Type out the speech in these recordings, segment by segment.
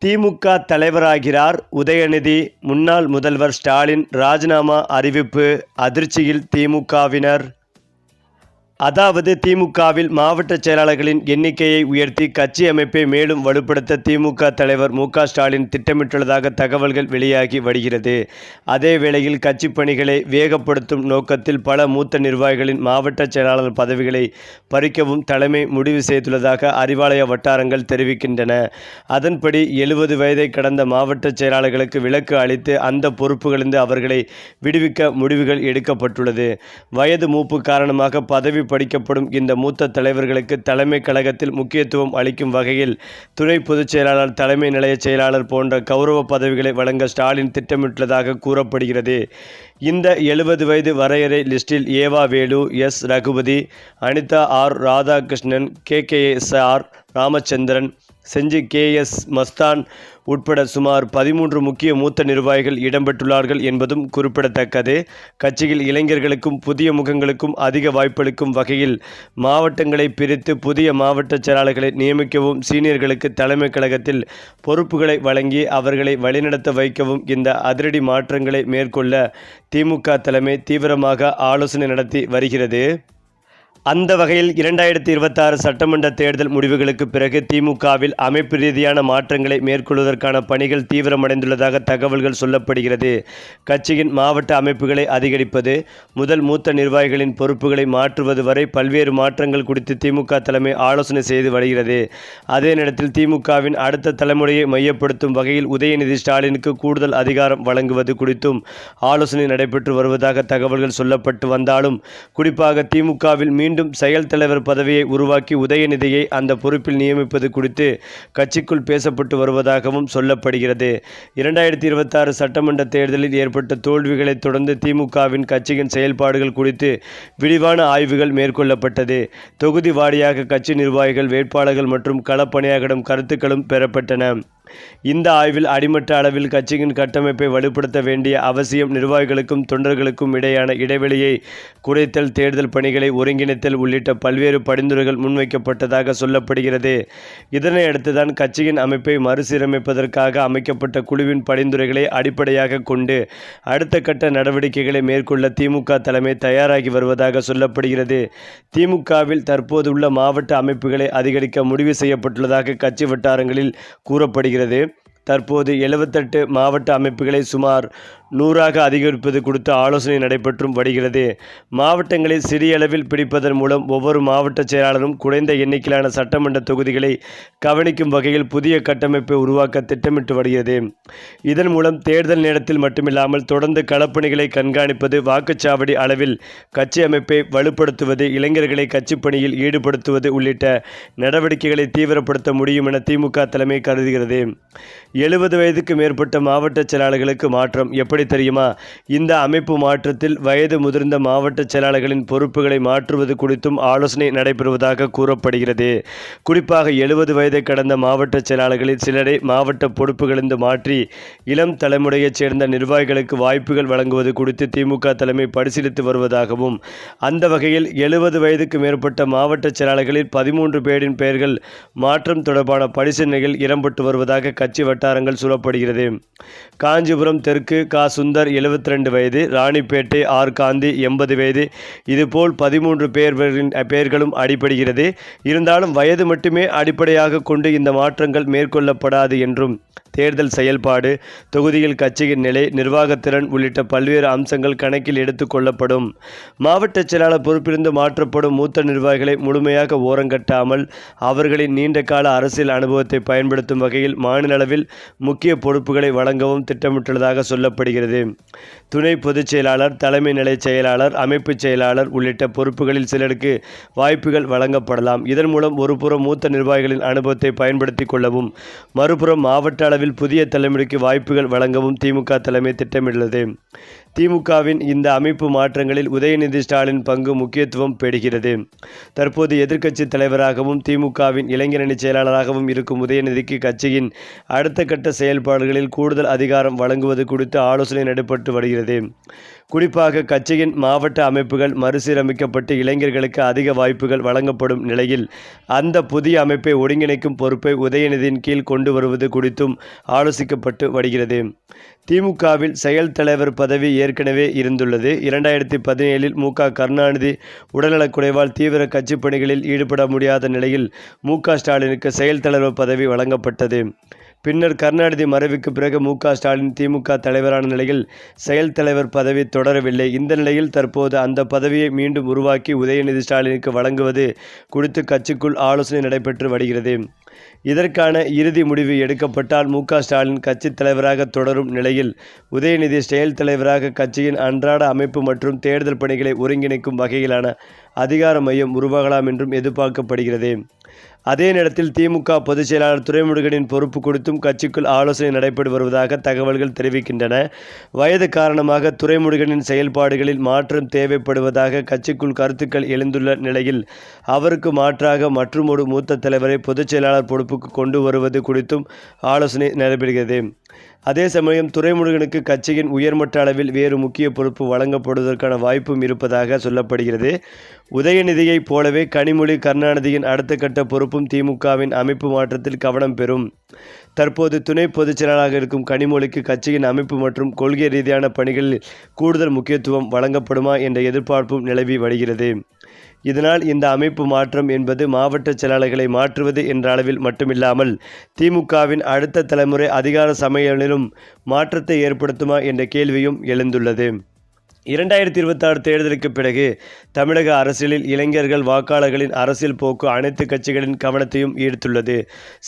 திமுக தலைவராகிறார் உதயநிதி. முன்னாள் முதல்வர் ஸ்டாலின் ராஜினாமா அறிவிப்பு அதிர்ச்சியில் திமுகவினர். அதாவது திமுகவில் மாவட்ட செயலாளர்களின் எண்ணிக்கையை உயர்த்தி கட்சி அமைப்பை மேலும் வலுப்படுத்த திமுக தலைவர் மு.க. ஸ்டாலின் திட்டமிட்டுள்ளதாக தகவல்கள் வெளியாகி வருகிறது. அதே வேளையில் கட்சி பணிகளை வேகப்படுத்தும் நோக்கத்தில் பல மூத்த நிர்வாகிகளின் மாவட்ட செயலாளர் பதவிகளை பறிக்கவும் தலைமை முடிவு செய்துள்ளதாக அறிவாலய வட்டாரங்கள் தெரிவிக்கின்றன. அதன்படி 70 வயதை கடந்த மாவட்ட செயலாளர்களுக்கு விலக்கு அளித்து அந்த பொறுப்புகளிலிருந்து அவர்களை விடுவிக்க முடிவுகள் எடுக்கப்பட்டுள்ளது. வயது மூப்பு காரணமாக பதவி படிக்கப்படும் இந்த மூத்த தலைவர்களுக்கு தலைமை கழகத்தில் முக்கியத்துவம் அளிக்கும் வகையில் துணை பொதுச் செயலாளர், தலைமை நிலைய செயலாளர் போன்ற கௌரவ பதவிகளை வழங்க ஸ்டாலின் திட்டமிட்டுள்ளதாக கூறப்படுகிறது. இந்த 70 வயது வரையறை லிஸ்டில் ஏவா வேலு, எஸ். ரகுபதி, அனிதா ஆர். ராதாகிருஷ்ணன், கே.எஸ்.ஆர். ராமச்சந்திரன், செஞ்சி கே.எஸ். மஸ்தான் உட்பட சுமார் 13 முக்கிய மூத்த நிர்வாகிகள் இடம்பெற்றுள்ளார்கள் என்பதும் குறிப்பிடத்தக்கது. கட்சியில் இளைஞர்களுக்கும் புதிய முகங்களுக்கும் அதிக வாய்ப்பளிக்கும் வகையில் மாவட்டங்களை பிரித்து புதிய மாவட்ட செயலாளர்களை நியமிக்கவும், சீனியர்களுக்கு தலைமை கழகத்தில் பொறுப்புகளை வழங்கி அவர்களை வழிநடத்த வைக்கவும் இந்த அதிரடி மாற்றங்களை மேற்கொள்ள திமுக தலைமை தீவிரமாக ஆலோசனை நடத்தி வருகிறது. அந்த வகையில் 2026 சட்டமன்ற தேர்தல் முடிவுகளுக்கு பிறகு திமுகவில் அமைப்பு ரீதியான மாற்றங்களை மேற்கொள்வதற்கான பணிகள் தீவிரமடைந்துள்ளதாக தகவல்கள் சொல்லப்படுகிறது. கட்சியின் மாவட்ட அமைப்புகளை அதிகரிப்பது முதல் மூத்த நிர்வாகிகளின் பொறுப்புகளை மாற்றுவது வரை பல்வேறு மாற்றங்கள் குறித்து திமுக தலைமை ஆலோசனை செய்து வருகிறது. அதே நேரத்தில் திமுகவின் அடுத்த தலைமுறையை மையப்படுத்தும் வகையில் உதயநிதி ஸ்டாலினுக்கு கூடுதல் அதிகாரம் வழங்குவது குறித்தும் ஆலோசனை நடைபெற்று வருவதாக தகவல்கள் சொல்லப்பட்டு வந்தாலும், குறிப்பாக திமுகவில் மீண்டும் செயல் தலைவர் பதவியை உருவாக்கி உதயநிதியை அந்த பொறுப்பில் நியமிப்பது குறித்து கட்சிக்குள் பேசப்பட்டு வருவதாகவும் சொல்லப்படுகிறது. 2026 சட்டமன்ற தேர்தலில் ஏற்பட்ட தோல்விகளை தொடர்ந்து திமுகவின் கட்சியின் செயல்பாடுகள் குறித்து விரிவான ஆய்வுகள் மேற்கொள்ளப்பட்டது. தொகுதி வாரியாக கட்சி நிர்வாகிகள், வேட்பாளர்கள் மற்றும் களப்பணியாளர்களிடம் கருத்துக்களும் பெறப்பட்டன. இந்த ஆய்வில் அடிமட்ட அளவில் கட்சியின் கட்டமைப்பை வலுப்படுத்த வேண்டிய அவசியம், நிர்வாகிகளுக்கும் தொண்டர்களுக்கும் இடையான இடைவெளியை குறைத்தல், தேர்தல் பணிகளை ஒருங்கிணைத்தல் உள்ளிட்ட பல்வேறு பரிந்துரைகள் முன்வைக்கப்பட்டதாக சொல்லப்படுகிறது. இதனை அடுத்துதான் கட்சியின் அமைப்பை மறுசீரமைப்பதற்காக அமைக்கப்பட்ட குழுவின் பரிந்துரைகளை அடிப்படையாக கொண்டு அடுத்த கட்ட நடவடிக்கைகளை மேற்கொள்ள திமுக தலைமை தயாராகி வருவதாக சொல்லப்படுகிறது. திமுகவில் தற்போதுள்ள மாவட்ட அமைப்புகளை அதிகரிக்க முடிவு செய்யப்பட்டுள்ளதாக கட்சி வட்டாரங்களில் கூறப்படுகிறது. தற்போது 78 மாவட்ட அமைப்புகளை சுமார் 100ஆக அதிகரிப்பது குறித்து ஆலோசனை நடைபெற்றும் வருகிறது. மாவட்டங்களை சிறிய அளவில் பிடிப்பதன் மூலம் ஒவ்வொரு மாவட்ட செயலாளரும் குறைந்த எண்ணிக்கையிலான சட்டமன்ற தொகுதிகளை கவனிக்கும் வகையில் புதிய கட்டமைப்பை உருவாக்க திட்டமிட்டு வருகிறது. இதன் மூலம் தேர்தல் நேரத்தில் மட்டுமில்லாமல் தொடர்ந்து களப்பணிகளை கண்காணிப்பது, வாக்குச்சாவடி அளவில் கட்சி அமைப்பை வலுப்படுத்துவது, இளைஞர்களை கட்சி பணியில் ஈடுபடுத்துவது உள்ளிட்ட நடவடிக்கைகளை தீவிரப்படுத்த முடியும் என திமுக தலைமை கருதுகிறது. 70 வயதுக்கு மேற்பட்ட மாவட்ட செயலாளர்களுக்கு மாற்றம் எப்படி தெரியுமா? இந்த அமைப்பு மாற்றத்தில் வயது முதிர்ந்த மாவட்ட செயலாளர்களின் பொறுப்புகளை மாற்றுவது குறித்தும் ஆலோசனை நடைபெறுவதாக கூறப்படுகிறது. குறிப்பாக 70 வயதை கடந்த மாவட்ட செயலாளர்களில் சிலரை மாவட்ட பொறுப்புகளிலிருந்து மாற்றி இளம் தலைமுறையைச் சேர்ந்த நிர்வாகிகளுக்கு வாய்ப்புகள் வழங்குவது குறித்து திமுக தலைமை பரிசீலித்து வருவதாகவும், அந்த வகையில் 70 வயதுக்கு மேற்பட்ட மாவட்ட செயலாளர்களில் 13 பேரின் பெயர்கள் மாற்றம் தொடர்பான பரிசீலனைகள் இடம்பெற்று வருவதாக கட்சி வட்டாரங்கள் சொல்லப்படுகிறது. காஞ்சிபுரம் தெற்கு கா. சுந்தர் 72 வயது, ராணிப்பேட்டை ஆர். காந்தி 80 வயது, இதுபோல் 13 பெயர்களும் அடிபடுகிறது. இருந்தாலும் வயது மட்டுமே அடிப்படையாக கொண்டு இந்த மாற்றங்கள் மேற்கொள்ளப்படாது என்றும், தேர்தல் செயல்பாடு, தொகுதியில் கட்சியின் நிலை, நிர்வாகத்திறன் உள்ளிட்ட பல்வேறு அம்சங்கள் கணக்கில் எடுத்துக் கொள்ளப்படும். மாவட்ட செயலாளர் பொறுப்பிலிருந்து மாற்றப்படும் மூத்த நிர்வாகிகளை முழுமையாக ஓரங்கட்டாமல் அவர்களின் நீண்ட கால அரசியல் அனுபவத்தை பயன்படுத்தும் வகையில் மாநில அளவில் முக்கிய பொறுப்புகளை வழங்கவும் திட்டமிட்டுள்ளதாக சொல்லப்படுகிறது. துணை பொதுச் செயலாளர், தலைமை நிலை செயலாளர், அமைப்பு செயலாளர் உள்ளிட்ட பொறுப்புகளில் சிலருக்கு வாய்ப்புகள் வழங்கப்படலாம். இதன் மூலம் ஒருபுறம் மூத்த நிர்வாகிகளின் அனுபவத்தை பயன்படுத்திக் கொள்ளவும், மறுபுறம் மாவட்ட அளவில் புதிய தலைமுறைக்கு வாய்ப்புகள் வழங்கவும் திமுக தலைமை திட்டமிட்டுள்ளது. திமுகவின் இந்த அமைப்பு மாற்றங்களில் உதயநிதி ஸ்டாலின் பங்கு முக்கியத்துவம் பெறுகிறது. தற்போது எதிர்க்கட்சி தலைவராகவும் திமுகவின் இளைஞரணி செயலாளராகவும் இருக்கும் உதயநிதிக்கு கட்சியின் அடுத்த கட்ட செயல்பாடுகளில் கூடுதல் அதிகாரம் வழங்குவது குறித்து ஆலோசனை நடைபெற்று வருகிறது. குறிப்பாக கட்சியின் மாவட்ட அமைப்புகள் மறுசீரமைக்கப்பட்டு இளைஞர்களுக்கு அதிக வாய்ப்புகள் வழங்கப்படும் நிலையில் அந்த புதிய அமைப்பை ஒருங்கிணைக்கும் பொறுப்பை உதயநிதியின் கீழ் கொண்டு வருவது குறித்தும் ஆலோசிக்கப்பட்டு வருகிறது. திமுகவில் செயல் தலைவர் பதவி ஏற்கனவே இருந்துள்ளது. 2017இல் மு.க. கருணாநிதி உடல்நலக்குறைவால் தீவிர கட்சி பணிகளில் ஈடுபட முடியாத நிலையில் மு.க. ஸ்டாலினுக்கு செயல் தலைவர் பதவி வழங்கப்பட்டது. பின்னர் கருணாநிதி மறைவுக்கு பிறகு மு.க. ஸ்டாலின் திமுக தலைவரான நிலையில் செயல் தலைவர் பதவி தொடரவில்லை. இந்த நிலையில் தற்போது அந்த பதவியை மீண்டும் உருவாக்கி உதயநிதி ஸ்டாலினுக்கு வழங்குவது குறித்து கட்சிக்குள் ஆலோசனை நடைபெற்று வருகிறது. இதற்கான இறுதி முடிவு எடுக்கப்பட்டால் மு.க. ஸ்டாலின் கட்சி தலைவராக தொடரும் நிலையில் உதயநிதி செயல் தலைவராக கட்சியின் அன்றாட அமைப்பு மற்றும் தேர்தல் பணிகளை ஒருங்கிணைக்கும் வகையிலான அதிகார மையம் உருவாகலாம் என்றும் எதிர்பார்க்கப்படுகிறது. அதே நேரத்தில் திமுக பொதுச் செயலாளர் துரைமுருகனின் பொறுப்பு குறித்தும் கட்சிக்குள் ஆலோசனை நடைபெற்று வருவதாக தகவல்கள் தெரிவிக்கின்றன. வயது காரணமாக துரைமுருகனின் செயல்பாடுகளில் மாற்றம் தேவைப்படுவதாக கட்சிக்குள் கருத்துக்கள் எழுந்துள்ள நிலையில் அவருக்கு மாற்றாக மற்றுமொரு மூத்த தலைவரை பொதுச் செயலாளர் பொறுப்புக்கு கொண்டு வருவது குறித்தும் ஆலோசனை நடைபெறுகிறது. அதே சமயம் துரைமுருகனுக்கு கட்சியின் உயர்மட்ட அளவில் வேறு முக்கிய பொறுப்பு வழங்கப்படுவதற்கான வாய்ப்பும் இருப்பதாக சொல்லப்படுகிறது. உதயநிதியைப் போலவே கனிமொழி கருணாநிதியின் அடுத்த கட்ட பொறுப்பும் திமுகவின் அமைப்பு மாற்றத்தில் கவனம் பெறும். தற்போது துணை பொதுச் செயலாளராக இருக்கும் கனிமொழிக்கு கட்சியின் அமைப்பு மற்றும் கொள்கை ரீதியான பணிகளில் கூடுதல் முக்கியத்துவம் வழங்கப்படுமா என்ற எதிர்பார்ப்பும் நிலவி வருகிறது. இதனால் இந்த அமைப்பு மாற்றம் என்பது மாவட்ட செயலாளர்களை மாற்றுவது என்ற அளவில் மட்டுமில்லாமல் திமுகவின் அடுத்த தலைமுறை அதிகார சமநிலையிலும் மாற்றத்தை ஏற்படுத்துமா என்ற கேள்வியும் எழுந்துள்ளது. 2026 தேர்தலுக்கு பிறகு தமிழக அரசியலில் இளைஞர்கள் வாக்காளர்களின் அரசியல் போக்கு அனைத்து கட்சிகளின் கவனத்தையும் ஈர்த்துள்ளது.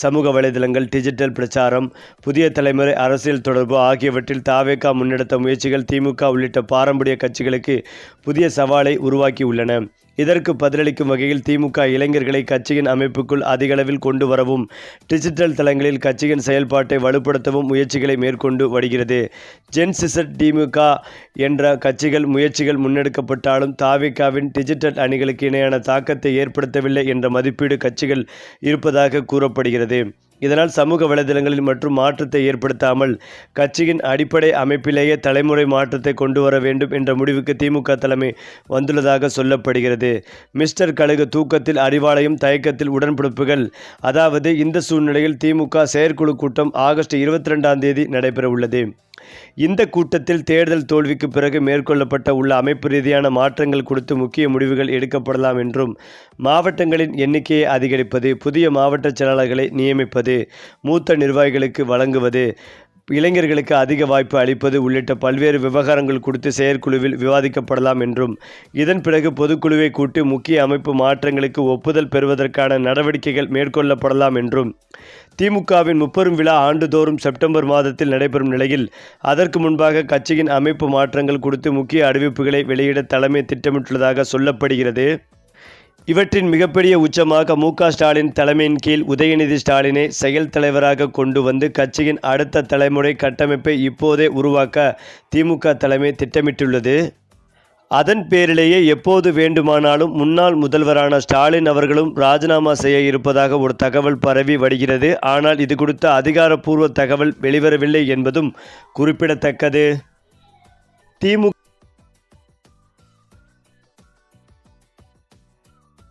சமூக வலைதளங்கள், டிஜிட்டல் பிரச்சாரம், புதிய தலைமுறை அரசியல் தொடர்பு ஆகியவற்றில் தாவேகா முன்னெடுத்த முயற்சிகள் திமுக உள்ளிட்ட பாரம்பரிய கட்சிகளுக்கு புதிய சவாலை உருவாக்கியுள்ளன. இதற்கு பதிலளிக்கும் வகையில் திமுக இளைஞர்களை கட்சியின் அமைப்புக்குள் அதிகளவில் கொண்டு வரவும் டிஜிட்டல் தளங்களில் கட்சியின் செயல்பாட்டை வலுப்படுத்தவும் முயற்சிகளை மேற்கொண்டு வருகிறது. ஜென்சிசட் திமுக என்ற கட்சிகள் முயற்சிகள் முன்னெடுக்கப்பட்டாலும் தாவேகாவின் டிஜிட்டல் அணிகளுக்கு இணையான தாக்கத்தை ஏற்படுத்தவில்லை என்ற மதிப்பீடு கட்சிகள் இருப்பதாக கூறப்படுகிறது. இதனால் சமூக வலைதளங்களில் மற்றும் மாற்றத்தை ஏற்படுத்தாமல் கட்சியின் அடிப்படை அமைப்பிலேயே தலைமுறை மாற்றத்தை கொண்டு வர வேண்டும் என்ற முடிவுக்கு திமுக தலைமை வந்துள்ளதாக சொல்லப்படுகிறது. மிஸ்டர் கழுகு தூக்கத்தில் அறிவாலயம் தயக்கத்தில் உடன்பிடிப்புகள். அதாவது இந்த சூழ்நிலையில் திமுக செயற்குழு கூட்டம் ஆகஸ்ட் 22ஆம் தேதி நடைபெற உள்ளது. இந்த கூட்டத்தில் தேர்தல் தோல்விக்கு பிறகு மேற்கொள்ளப்பட்ட உள்ள அமைப்பு ரீதியான மாற்றங்கள் குறித்து முக்கிய முடிவுகள் எடுக்கப்படலாம் என்றும் மாவட்டங்களின் எண்ணிக்கையை அதிகரிப்பது, புதிய மாவட்ட செயலாளர்களை நியமிப்பது, மூத்த நிர்வாகிகளுக்கு வழங்குவது, இளைஞர்களுக்கு அதிக வாய்ப்பு அளிப்பது உள்ளிட்ட பல்வேறு விவகாரங்கள் குறித்து செயற்குழுவில் விவாதிக்கப்படலாம் என்றும் இதன் பிறகு பொதுக்குழுவை கூட்டி முக்கிய அமைப்பு மாற்றங்களுக்கு ஒப்புதல் பெறுவதற்கான நடவடிக்கைகள் மேற்கொள்ளப்படலாம் என்றும் திமுகவின் முப்பெரும் விழா ஆண்டுதோறும் செப்டம்பர் மாதத்தில் நடைபெறும் நிலையில் அதற்கு முன்பாக கட்சியின் அமைப்பு மாற்றங்கள் குறித்து முக்கிய அறிவிப்புகளை வெளியிட தலைமை திட்டமிட்டுள்ளதாக சொல்லப்படுகிறது. இவற்றின் மிகப்பெரிய உச்சமாக மு.க. ஸ்டாலின் தலைமையின் கீழ் உதயநிதி ஸ்டாலினை செயல் தலைவராக கொண்டு வந்து கட்சியின் அடுத்த தலைமுறை கட்டமைப்பை இப்போதே உருவாக்க திமுக தலைமை திட்டமிட்டுள்ளது. அதன் பேரிலேயே எப்போது வேண்டுமானாலும் முன்னாள் முதல்வரான ஸ்டாலின் அவர்களும் ராஜினாமா செய்ய இருப்பதாக ஒரு தகவல் பரவி வருகிறது. ஆனால் இது குறித்த அதிகாரப்பூர்வ தகவல் வெளிவரவில்லை என்பதும் குறிப்பிடத்தக்கது. திமுக